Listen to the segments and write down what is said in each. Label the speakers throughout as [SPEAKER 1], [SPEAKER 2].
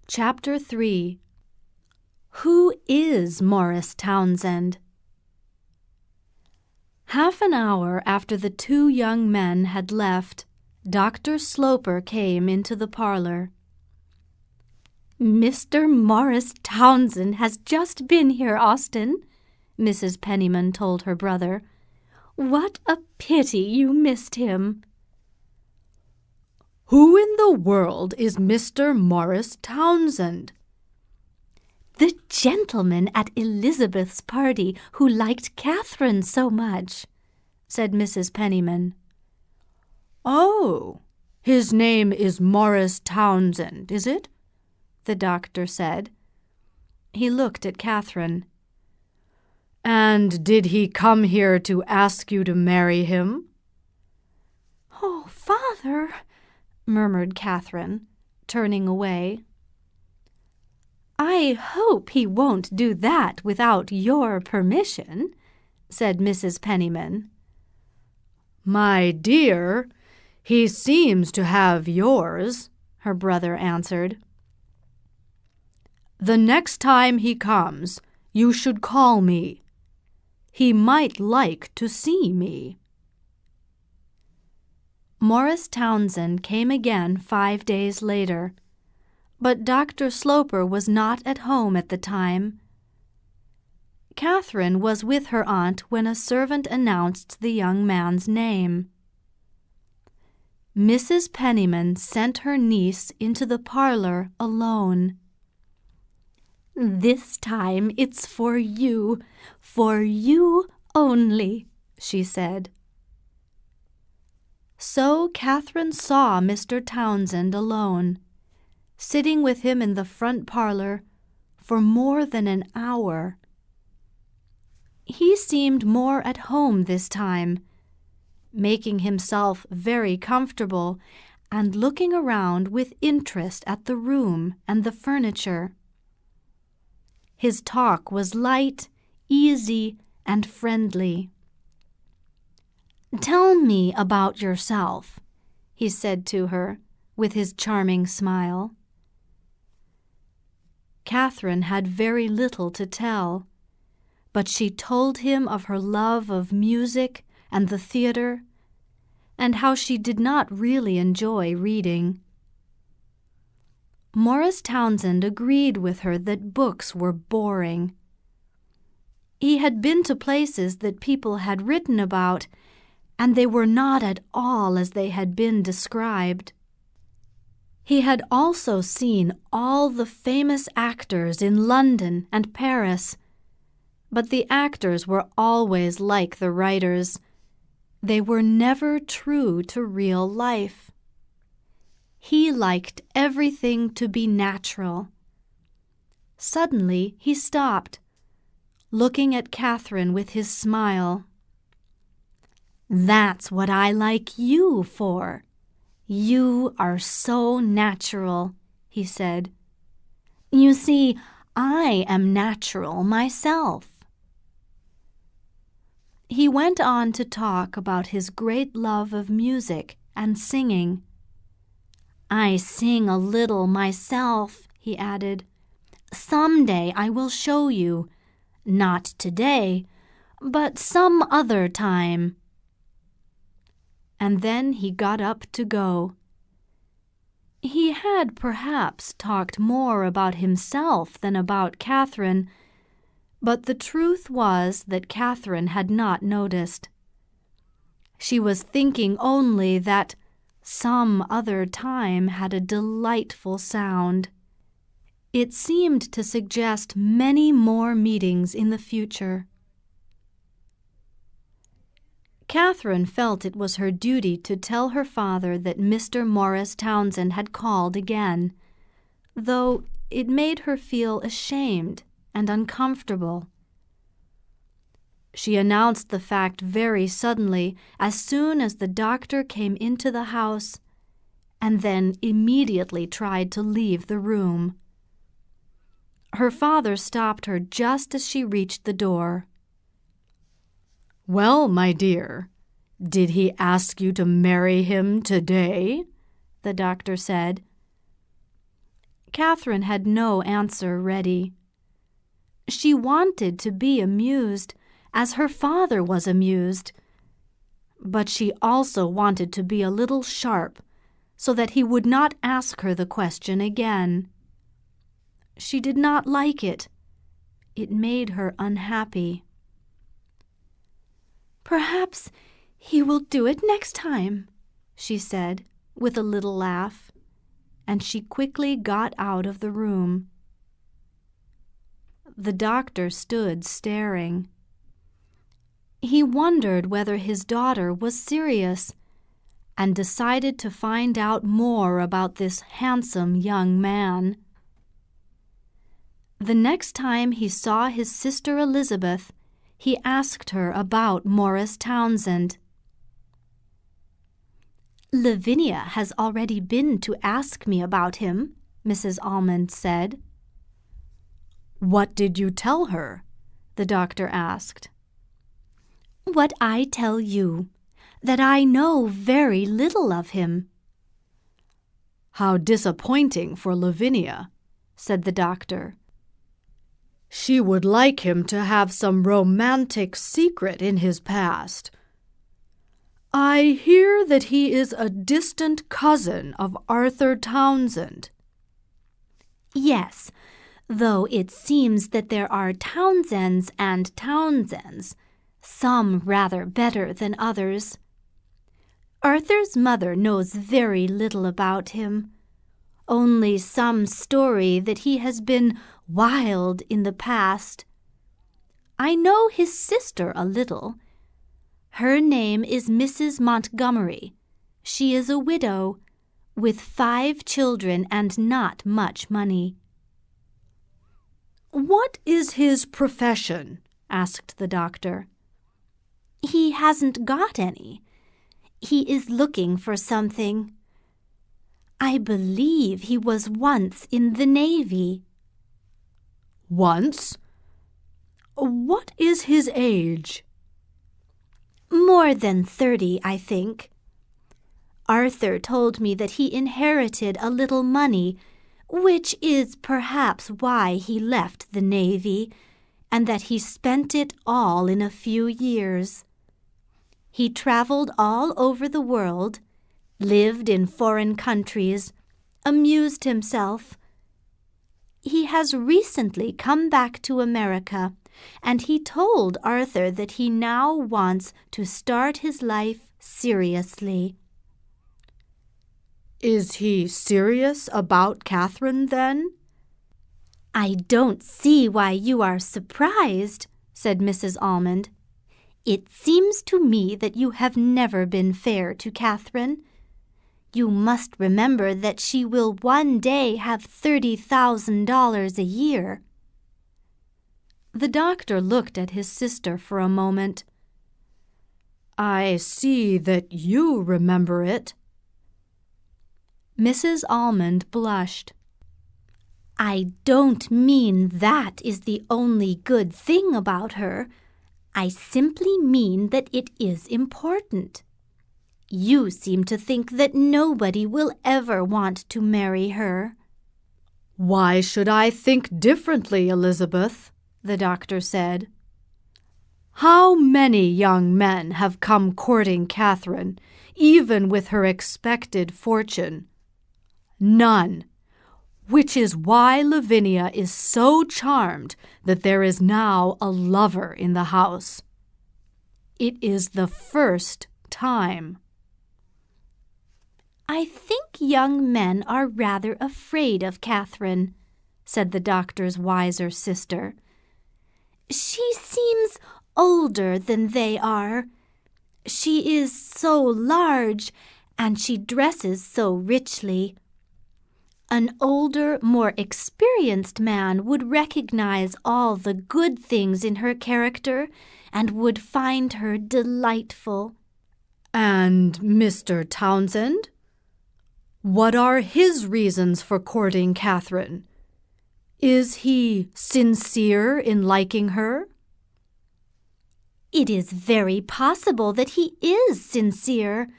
[SPEAKER 1] Chapter 3. Who is Morris Townsend? Half an hour after the two young men had left, Dr. Sloper came into the parlor. "Mr. Morris Townsend has just been here, Austin," Mrs. Penniman told her brother. "What a pity you missed him."
[SPEAKER 2] "Who in the world is Mr. Morris Townsend?"
[SPEAKER 1] "The gentleman at Elizabeth's party who liked Catherine so much," said Mrs. Penniman.
[SPEAKER 2] "Oh, his name is Morris Townsend, is it?" the doctor said. He looked at Catherine. "And did he come here to ask you to marry him?"
[SPEAKER 1] "Oh, father," murmured Catherine, turning away. "I hope he won't do that without your permission," said Mrs. Penniman.
[SPEAKER 2] "My dear, he seems to have yours," her brother answered. "The next time he comes, you should call me. He might like to see me."
[SPEAKER 1] Morris Townsend came again 5 days later, but Dr. Sloper was not at home at the time. Catherine was with her aunt when a servant announced the young man's name. Mrs. Penniman sent her niece into the parlor alone. "This time it's for you only," she said. So Catherine saw Mr. Townsend alone, sitting with him in the front parlor for more than an hour. He seemed more at home this time, making himself very comfortable and looking around with interest at the room and the furniture. His talk was light, easy, and friendly. "Tell me about yourself," he said to her, with his charming smile. Catherine had very little to tell, but she told him of her love of music and the theater, and how she did not really enjoy reading. Morris Townsend agreed with her that books were boring. He had been to places that people had written about, and they were not at all as they had been described. He had also seen all the famous actors in London and Paris, but the actors were always like the writers. They were never true to real life. He liked everything to be natural. Suddenly he stopped, looking at Catherine with his smile. "That's what I like you for. You are so natural," he said. "You see, I am natural myself." He went on to talk about his great love of music and singing. "I sing a little myself," he added. "Some day I will show you. Not today, but some other time." And then he got up to go. He had perhaps talked more about himself than about Catherine, but the truth was that Catherine had not noticed. She was thinking only that some other time had a delightful sound. It seemed to suggest many more meetings in the future. Catherine felt it was her duty to tell her father that Mr. Morris Townsend had called again, though it made her feel ashamed and uncomfortable. She announced the fact very suddenly as soon as the doctor came into the house, and then immediately tried to leave the room. Her father stopped her just as she reached the door.
[SPEAKER 2] "Well, my dear, did he ask you to marry him today?" the doctor said. Catherine had no answer ready. She wanted to be amused, as her father was amused, but she also wanted to be a little sharp, so that he would not ask her the question again. She did not like it. It made her unhappy. "Perhaps he will do it next time," she said, with a little laugh, and she quickly got out of the room. The doctor stood staring. He wondered whether his daughter was serious, and decided to find out more about this handsome young man. The next time he saw his sister Elizabeth, he asked her about Morris Townsend. "Lavinia has already been to ask me about him," Mrs. Almond said. "What did you tell her?" the doctor asked. "What I tell you, that I know very little of him." "How disappointing for Lavinia," said the doctor. "She would like him to have some romantic secret in his past. I hear that he is a distant cousin of Arthur Townsend." "Yes, though it seems that there are Townsends and Townsends, some rather better than others. Arthur's mother knows very little about him, only some story that he has been wild in the past. I know his sister a little. Her name is Mrs. Montgomery. She is a widow, with 5 children and not much money." "What is his profession?" asked the doctor. "He hasn't got any. He is looking for something. I believe he was once in the Navy." "Once? What is his age?" "More than 30, I think. Arthur told me that he inherited a little money, which is perhaps why he left the Navy, and that he spent it all in a few years. He traveled all over the world, lived in foreign countries, amused himself. He has recently come back to America, and he told Arthur that he now wants to start his life seriously." "Is he serious about Catherine, then?" "I don't see why you are surprised," said Mrs. Almond. "It seems to me that you have never been fair to Catherine. You must remember that she will one day have $30,000 a year." The doctor looked at his sister for a moment. "I see that you remember it." Mrs. Almond blushed. "I don't mean that is the only good thing about her. I simply mean that it is important. You seem to think that nobody will ever want to marry her." "Why should I think differently, Elizabeth?" the doctor said. "How many young men have come courting Catherine, even with her expected fortune? None. Which is why Lavinia is so charmed that there is now a lover in the house. It is the first time." "I think young men are rather afraid of Catherine," said the doctor's wiser sister. "She seems older than they are. She is so large, and she dresses so richly. An older, more experienced man would recognize all the good things in her character and would find her delightful." "And Mr. Townsend? What are his reasons for courting Catherine? Is he sincere in liking her?" "It is very possible that he is sincere.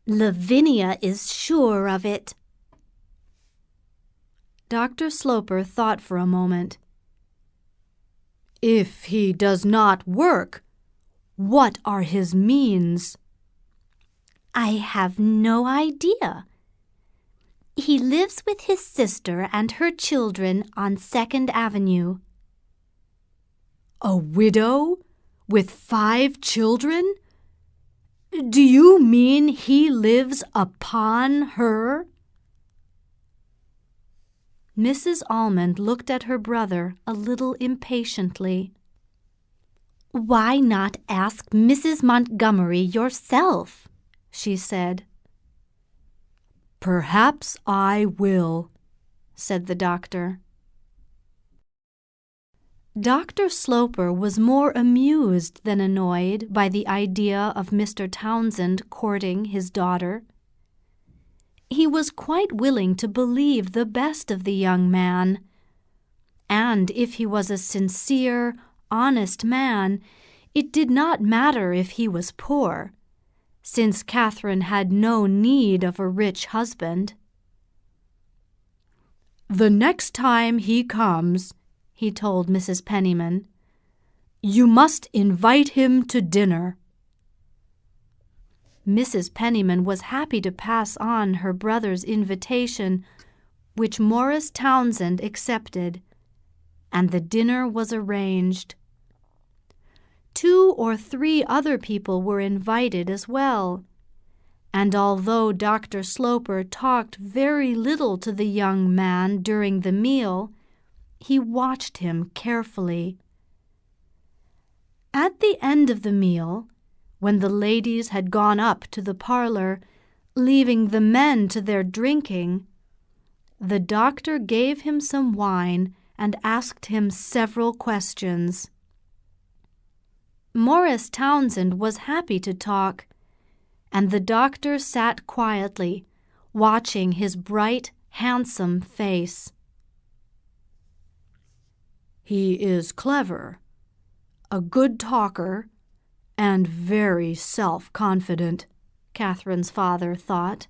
[SPEAKER 2] Lavinia is sure of it." Dr. Sloper thought for a moment. If he does not work, what are his means?
[SPEAKER 1] I have no idea. He lives with his sister and her children on 2nd Avenue.
[SPEAKER 2] A widow with 5 children? Do you mean he lives upon her? Mrs. Almond looked at her brother a little impatiently.
[SPEAKER 1] Why not ask Mrs. Montgomery yourself? She said.
[SPEAKER 2] Perhaps I will, said the doctor. Dr. Sloper was more amused than annoyed by the idea of Mr. Townsend courting his daughter. He was quite willing to believe the best of the young man, and if he was a sincere, honest man, it did not matter if he was poor, since Catherine had no need of a rich husband. The next time he comes, he told Mrs. Penniman, you must invite him to dinner. Mrs. Penniman was happy to pass on her brother's invitation, which Morris Townsend accepted, and the dinner was arranged. 2 or 3 other people were invited as well, and although Dr. Sloper talked very little to the young man during the meal, he watched him carefully. At the end of the meal, when the ladies had gone up to the parlor, leaving the men to their drinking, the doctor gave him some wine and asked him several questions. Morris Townsend was happy to talk, and the doctor sat quietly, watching his bright, handsome face. He is clever, a good talker, and very self-confident, Catherine's father thought.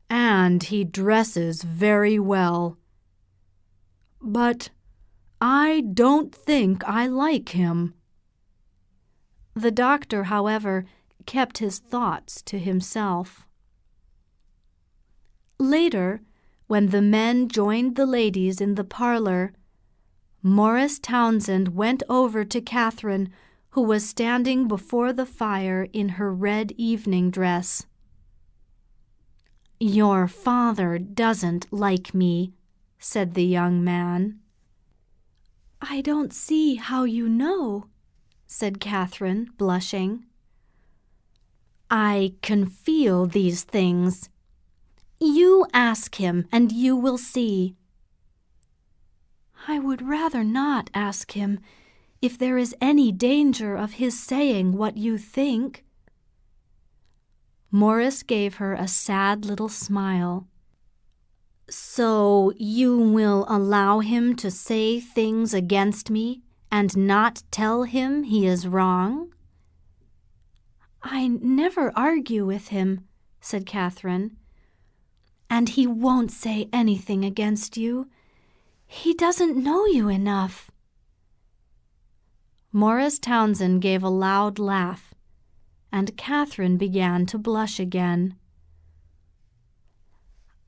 [SPEAKER 2] And he dresses very well. But I don't think I like him. The doctor, however, kept his thoughts to himself. Later, when the men joined the ladies in the parlor, Morris Townsend went over to Catherine, who was standing before the fire in her red evening dress. "Your father doesn't like me," said the young man. "I don't see how you know," said Catherine, blushing. "I can feel these things. You ask him, and you will see." "I would rather not ask him, if there is any danger of his saying what you think." Morris gave her a sad little smile. "So you will allow him to say things against me and not tell him he is wrong?" "I never argue with him," said Catherine. "And he won't say anything against you. He doesn't know you enough." Morris Townsend gave a loud laugh, and Catherine began to blush again.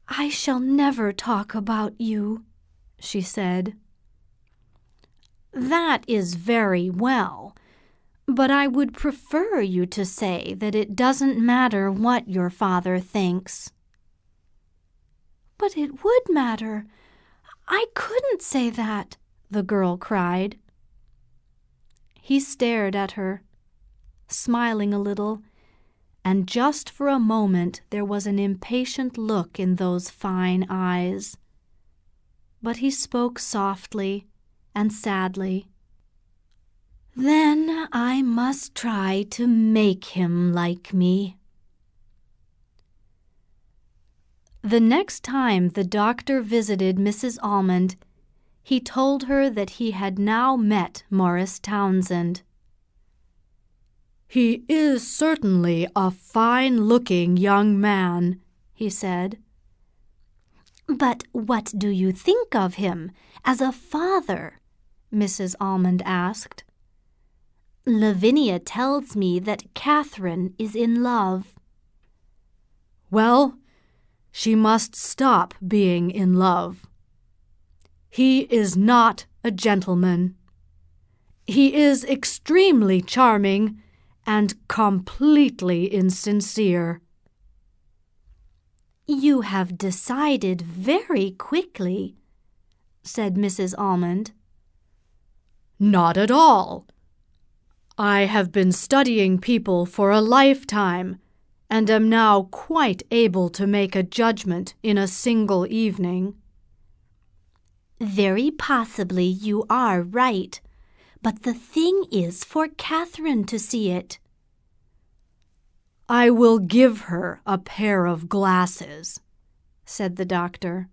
[SPEAKER 2] "I shall never talk about you," she said. "That is very well, but I would prefer you to say that it doesn't matter what your father thinks." "But it would matter. I couldn't say that," the girl cried. He stared at her, smiling a little, and just for a moment there was an impatient look in those fine eyes. But he spoke softly and sadly. "Then I must try to make him like me." The next time the doctor visited Mrs. Almond, he told her that he had now met Morris Townsend. "He is certainly a fine-looking young man," he said.
[SPEAKER 1] But what do you think of him as a father? Mrs. Almond asked. Lavinia tells me that Catherine is in love.
[SPEAKER 2] Well, she must stop being in love. He is not a gentleman. He is extremely charming and completely insincere.
[SPEAKER 1] You have decided very quickly, said Mrs. Almond.
[SPEAKER 2] Not at all. I have been studying people for a lifetime and am now quite able to make a judgment in a single evening.
[SPEAKER 1] Very possibly you are right, but the thing is for Catherine to see it.
[SPEAKER 2] I will give her a pair of glasses, said the doctor.